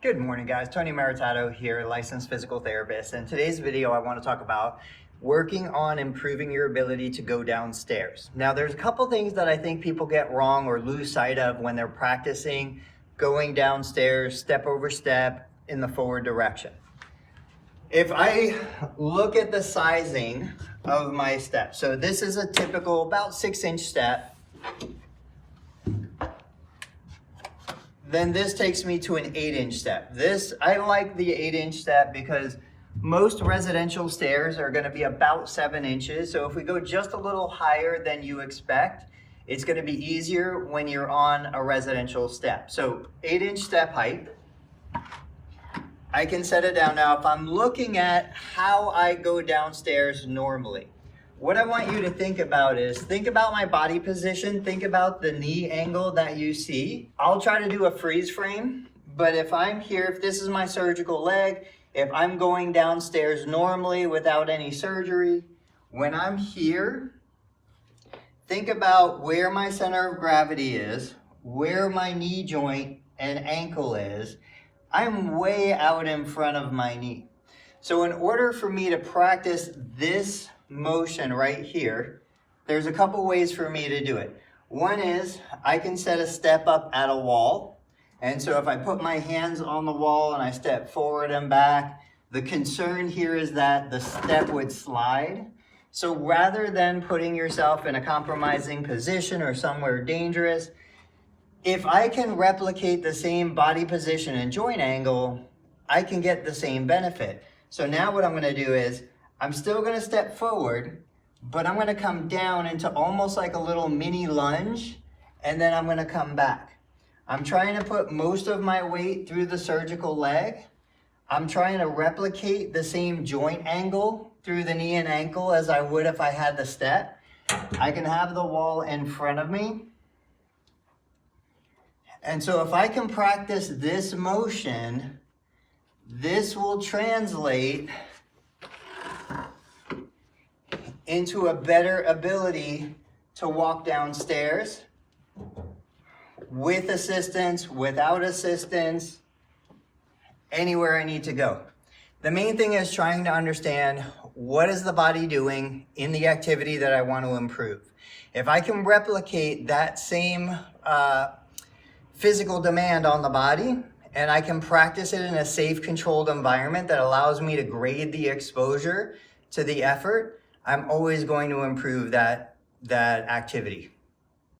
Good morning, guys. Tony Maritato here, licensed physical therapist. In today's video, I want to talk about working on improving your ability to go downstairs. Now, there's a couple things that I think people get wrong or lose sight of when they're practicing going downstairs, step over step in the forward direction. If I look at the sizing of my step, so this is a typical about 6-inch step. Then this takes me to an 8-inch step. I like the 8-inch step because most residential stairs are gonna be about 7 inches. So if we go just a little higher than you expect, it's gonna be easier when you're on a residential step. So 8-inch step height. I can set it down now. If I'm looking at how I go downstairs normally, what I want you to think about is, think about my body position, think about the knee angle that you see. I'll try to do a freeze frame, but if I'm here, if this is my surgical leg, if I'm going downstairs normally without any surgery, when I'm here, think about where my center of gravity is, where my knee joint and ankle is. I'm way out in front of my knee. So in order for me to practice this motion right here, there's a couple ways for me to do it. One is I can set a step up at a wall. And so if I put my hands on the wall and I step forward and back, the concern here is that the step would slide. So rather than putting yourself in a compromising position or somewhere dangerous, if I can replicate the same body position and joint angle, I can get the same benefit. So now what I'm gonna do is, I'm still gonna step forward, but I'm gonna come down into almost like a little mini lunge, and then I'm gonna come back. I'm trying to put most of my weight through the surgical leg. I'm trying to replicate the same joint angle through the knee and ankle as I would if I had the step. I can have the wall in front of me. And so if I can practice this motion, this will translate into a better ability to walk downstairs with assistance, without assistance, anywhere I need to go. The main thing is trying to understand, what is the body doing in the activity that I want to improve? If I can replicate that same physical demand on the body, and I can practice it in a safe, controlled environment that allows me to grade the exposure to the effort, I'm always going to improve that activity.